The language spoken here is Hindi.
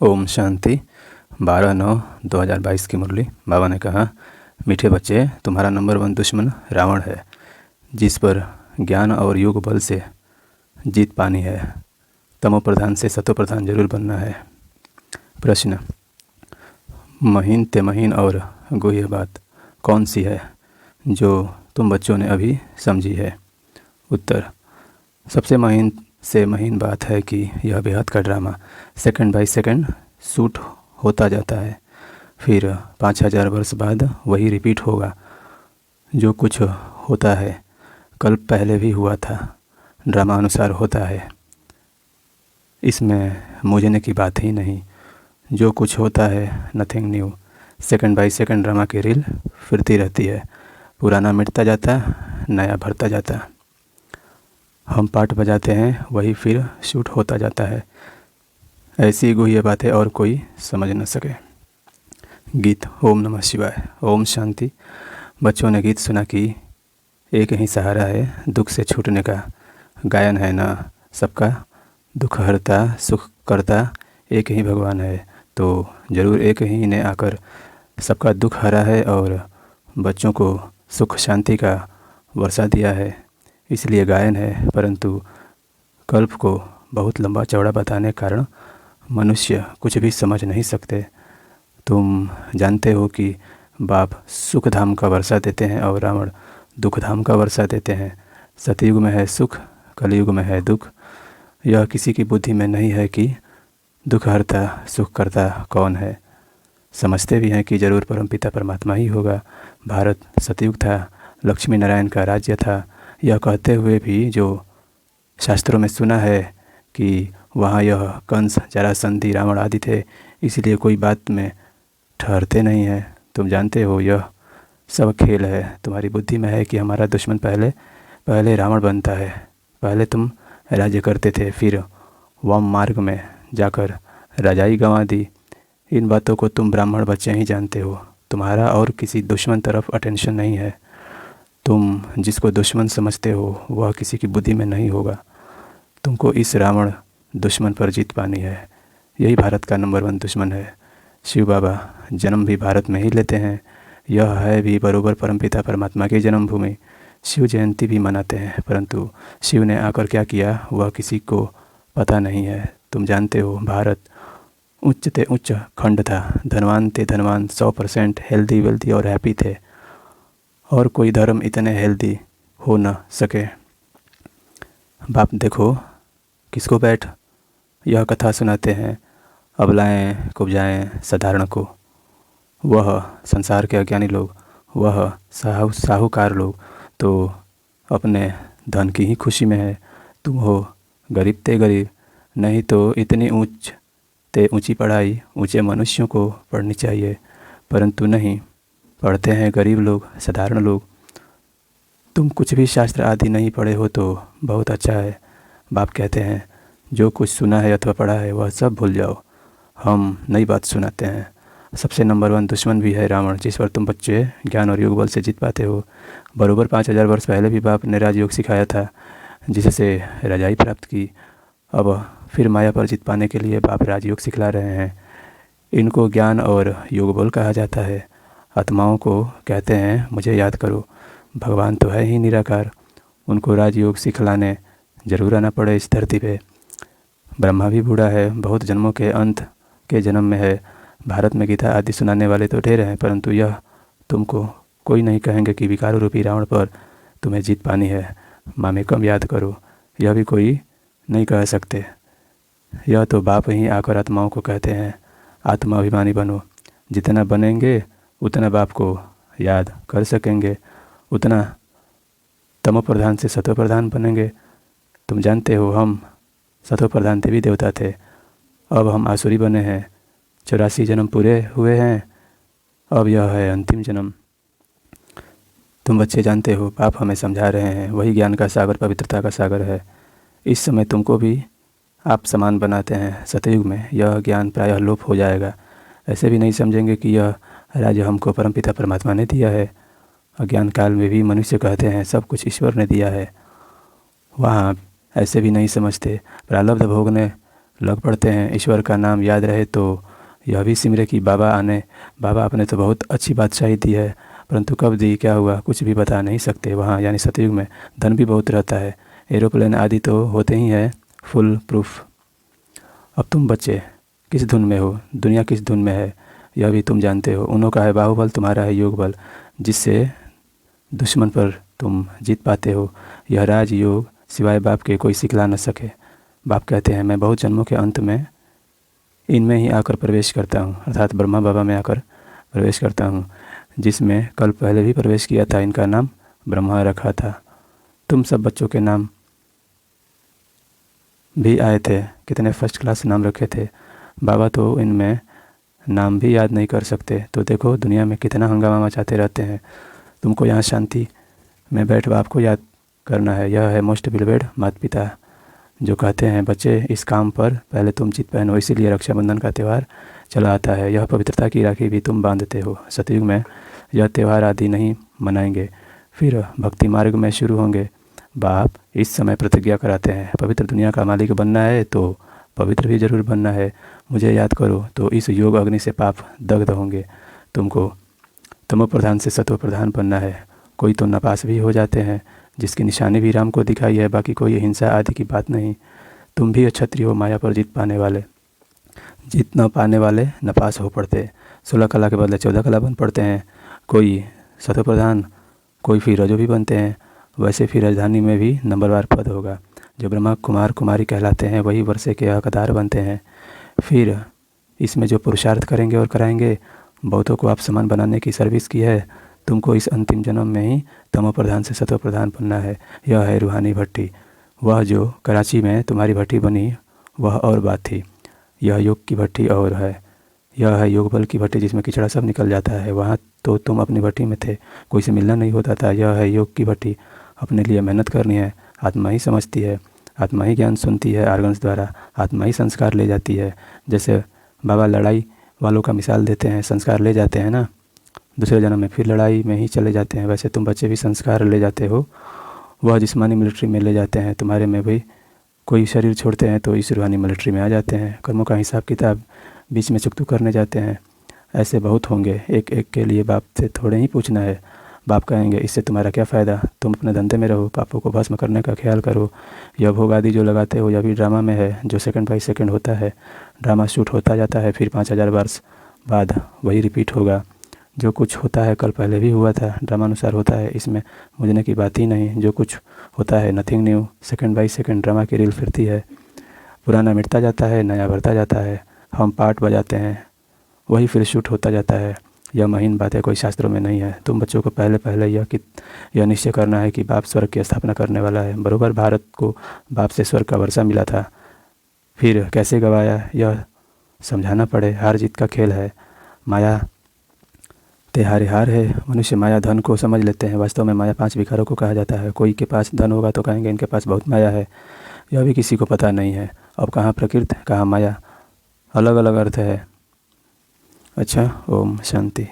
ओम शांति। 12/9/2022 की मुरली। बाबा ने कहा, मीठे बच्चे, तुम्हारा नंबर 1 दुश्मन रावण है, जिस पर ज्ञान और योग बल से जीत पानी है। तमो प्रधान से सतो प्रधान जरूर बनना है। प्रश्न, महीन ते महीन और गुह्य बात कौन सी है जो तुम बच्चों ने अभी समझी है? उत्तर, सबसे महीन से महीन बात है कि यह बेहद का drama second by second shoot होता जाता है। फिर 5000 वर्ष बाद वही रिपीट होगा। जो कुछ होता है कल पहले भी हुआ था, ड्रामा अनुसार होता है। इसमें मूझने की बात ही नहीं। जो कुछ होता है nothing new. Second by second drama की रील फिरती रहती है। पुराना मिटता जाता, नया भरता जाता। हम पार्ट बजाते हैं, वही फिर शूट होता जाता है। ऐसी गुह्य बातें और कोई समझ न सके। गीत। ओम नमः शिवाय। ओम शांति। बच्चों ने गीत सुना कि एक ही सहारा है दुख से छूटने का। गायन है ना, सबका दुख हरता सुख करता एक ही भगवान है। तो ज़रूर एक ही ने आकर सबका दुख हरा है और बच्चों को सुख शांति का वर्षा दिया है। इसलिए गायन है, परंतु कल्प को बहुत लंबा चौड़ा बताने के कारण मनुष्य कुछ भी समझ नहीं सकते। तुम जानते हो कि बाप सुख धाम का वर्षा देते हैं और रावण दुख धाम का वर्षा देते हैं। सतयुग में है सुख, कलयुग में है दुख। यह किसी की बुद्धि में नहीं है कि दुख हरता सुख करता कौन है। समझते भी हैं कि ज़रूर परमपिता परमात्मा ही होगा। भारत सतयुग था, लक्ष्मी नारायण का राज्य था। यह कहते हुए भी जो शास्त्रों में सुना है कि वहाँ यह कंस, जरासंधि, रावण आदि थे, इसलिए कोई बात में ठहरते नहीं हैं। तुम जानते हो यह सब खेल है। तुम्हारी बुद्धि में है कि हमारा दुश्मन पहले रावण बनता है। पहले तुम राज्य करते थे, फिर वाम मार्ग में जाकर राजाई गंवा दी। इन बातों को तुम ब्राह्मण बच्चे ही जानते हो। तुम्हारा और किसी दुश्मन तरफ अटेंशन नहीं है। तुम जिसको दुश्मन समझते हो वह किसी की बुद्धि में नहीं होगा। तुमको इस रावण दुश्मन पर जीत पानी है। यही भारत का नंबर 1 दुश्मन है। शिव बाबा जन्म भी भारत में ही लेते हैं। यह है भी बरोबर परमपिता परमात्मा की जन्मभूमि। शिव जयंती भी मनाते हैं, परंतु शिव ने आकर क्या किया वह किसी को पता नहीं है। तुम जानते हो भारत उच्च ते उच्च खंड था। धनवान ते धनवान 100% हेल्दी वेल्दी और हैप्पी थे। और कोई धर्म इतने हेल्दी हो न सके। बाप देखो किसको बैठ यह कथा सुनाते हैं, अबलाएं कुब्जाएं साधारण को। वह संसार के अज्ञानी लोग, वह साहूकार लोग तो अपने धन की ही खुशी में है। तुम हो गरीब ते गरीब। नहीं तो इतनी ऊंची पढ़ाई ऊंचे मनुष्यों को पढ़नी चाहिए, परंतु नहीं पढ़ते हैं गरीब लोग, साधारण लोग। तुम कुछ भी शास्त्र आदि नहीं पढ़े हो तो बहुत अच्छा है। बाप कहते हैं जो कुछ सुना है अथवा पढ़ा है वह सब भूल जाओ। हम नई बात सुनाते हैं। सबसे नंबर 1 दुश्मन भी है रावण, जिस पर तुम बच्चे ज्ञान और योग बल से जीत पाते हो। बरोबर 5000 वर्ष पहले भी बाप ने राजयोग सिखाया था, जिससे रजाई प्राप्त की। अब फिर माया पर जीत पाने के लिए बाप राजयोग सिखला रहे हैं। इनको ज्ञान और योग बल कहा जाता है। आत्माओं को कहते हैं मुझे याद करो। भगवान तो है ही निराकार, उनको राजयोग सिखलाने जरूर आना पड़े इस धरती पे। ब्रह्मा भी बूढ़ा है, बहुत जन्मों के अंत के जन्म में है। भारत में गीता आदि सुनाने वाले तो ढेर हैं, परंतु यह तुमको कोई नहीं कहेंगे कि विकार रूपी रावण पर तुम्हें जीत पानी है। मामेकम याद करो, यह भी कोई नहीं कह सकते। यह तो बाप ही आकर आत्माओं को कहते हैं आत्मा अभिमानी बनो। जितना बनेंगे उतना बाप को याद कर सकेंगे, उतना तमो प्रधान से सतो प्रधान बनेंगे। तुम जानते हो हम सतो प्रधान देवी देवता थे, अब हम आसुरी बने हैं। 84 जन्म पूरे हुए हैं, अब यह है अंतिम जन्म। तुम बच्चे जानते हो बाप हमें समझा रहे हैं, वही ज्ञान का सागर पवित्रता का सागर है। इस समय तुमको भी आप समान बनाते हैं। सतयुग में यह ज्ञान प्रायः लोप हो जाएगा। ऐसे भी नहीं समझेंगे कि यह राज्य हमको परमपिता परमात्मा ने दिया है। अज्ञान काल में भी मनुष्य कहते हैं सब कुछ ईश्वर ने दिया है। वहाँ ऐसे भी नहीं समझते। प्रारब्ध भोगने लग पड़ते हैं। ईश्वर का नाम याद रहे तो यह भी सिमरे कि बाबा आपने तो बहुत अच्छी बादशाही दी है, परंतु कब दी, क्या हुआ, कुछ भी बता नहीं सकते। वहाँ यानी सतयुग में धन भी बहुत रहता है, एरोप्लेन आदि तो होते ही है, फुल प्रूफ। अब तुम बच्चे किस धुन में हो, दुनिया किस धुन में है, यह भी तुम जानते हो। उन्हों का है बाहुबल, तुम्हारा है योग बल, जिससे दुश्मन पर तुम जीत पाते हो। यह राजयोग सिवाय बाप के कोई सिखला न सके। बाप कहते हैं, मैं बहुत जन्मों के अंत में इनमें ही आकर प्रवेश करता हूँ, अर्थात ब्रह्मा बाबा में आकर प्रवेश करता हूँ, जिसमें कल पहले भी प्रवेश किया था। इनका नाम ब्रह्मा रखा था। तुम सब बच्चों के नाम भी आए थे, कितने फर्स्ट क्लास नाम रखे थे। बाबा तो इनमें नाम भी याद नहीं कर सकते। तो देखो दुनिया में कितना हंगामा मचाते रहते हैं। तुमको यहाँ शांति में बैठ बाप को याद करना है। यह है मोस्ट बिलीवेड माता पिता, जो कहते हैं, बच्चे इस काम पर पहले तुम चित पहनो। इसीलिए रक्षाबंधन का त्यौहार चला आता है। यह पवित्रता की राखी भी तुम बांधते हो। सतयुग में यह त्यौहार आदि नहीं मनाएंगे, फिर भक्ति मार्ग में शुरू होंगे। बाप इस समय प्रतिज्ञा कराते हैं, पवित्र दुनिया का मालिक बनना है तो पवित्र भी जरूर बनना है। मुझे याद करो तो इस योग अग्नि से पाप दग्ध होंगे। तुमको तमो प्रधान से सतो प्रधान बनना है। कोई तो नापास भी हो जाते हैं, जिसकी निशानी भी राम को दिखाई है, बाकी कोई हिंसा आदि की बात नहीं। तुम भी क्षत्रिय हो, माया पर जीत पाने वाले। जीत न पाने वाले नपास हो पड़ते, 16 कला के बदले 14 कला बन पड़ते हैं। कोई सतो प्रधान, कोई फिर रजो भी बनते हैं। वैसे फिर राजधानी में भी नंबरवार पद होगा। जो ब्रह्मा कुमार कुमारी कहलाते हैं वही वर्षे के हकदार बनते हैं। फिर इसमें जो पुरुषार्थ करेंगे और कराएंगे, बहुतों को आप समान बनाने की सर्विस की है। तुमको इस अंतिम जन्म में ही तमो प्रधान से सतो प्रधान बनना है। यह है रूहानी भट्टी। वह जो कराची में तुम्हारी भट्टी बनी वह और बात थी। यह योग की भट्टी और है। यह है योग बल की भट्टी, जिसमें किचड़ा सब निकल जाता है। वहाँ तो तुम अपनी भट्टी में थे, कोई से मिलना नहीं होता था। यह है योग की भट्टी। अपने लिए मेहनत करनी है। आत्मा ही समझती है, आत्मा ही ज्ञान सुनती है आर्गन्स द्वारा, आत्मा ही संस्कार ले जाती है। जैसे बाबा लड़ाई वालों का मिसाल देते हैं, संस्कार ले जाते हैं ना, दूसरे जन्म में फिर लड़ाई में ही चले जाते हैं। वैसे तुम बच्चे भी संस्कार ले जाते हो, वह जिस्मानी मिलिट्री में ले जाते हैं। तुम्हारे में भी कोई शरीर छोड़ते हैं तो इस रूहानी मिलिट्री में आ जाते हैं। कर्मों का हिसाब किताब बीच में चुकतू करने जाते हैं। ऐसे बहुत होंगे, एक एक के लिए बाप से थोड़े ही पूछना है। बाप कहेंगे, इससे तुम्हारा क्या फ़ायदा, तुम अपने धंधे में रहो, पापों को भस्म करने का ख्याल करो। यह भोग आदि जो लगाते हो यह भी ड्रामा में है, जो सेकंड बाई सेकंड होता है। ड्रामा शूट होता जाता है, फिर 5000 वर्ष बाद वही रिपीट होगा। जो कुछ होता है कल पहले भी हुआ था, ड्रामानुसार होता है। इसमें मुझने की बात ही नहीं। जो कुछ होता है nothing new, second by second drama की रील फिरती है। पुराना मिटता जाता है, नया बढ़ता जाता है। हम पार्ट बजाते हैं, वही फिर शूट होता जाता है। यह महीन बात है, कोई शास्त्रों में नहीं है। तुम बच्चों को पहले यह निश्चय करना है कि बाप स्वर्ग की स्थापना करने वाला है। बरोबर भारत को बाप से स्वर्ग का वर्षा मिला था, फिर कैसे गवाया यह समझाना पड़े। हार जीत का खेल है, माया तेहारे हार है। मनुष्य माया धन को समझ लेते हैं, वास्तव में माया 5 विकारों को कहा जाता है। कोई के पास धन होगा तो कहेंगे इनके पास बहुत माया है, यह भी किसी को पता नहीं है। अब कहाँ प्रकृति कहाँ माया, अलग अलग अर्थ है। अच्छा, ओम शांति।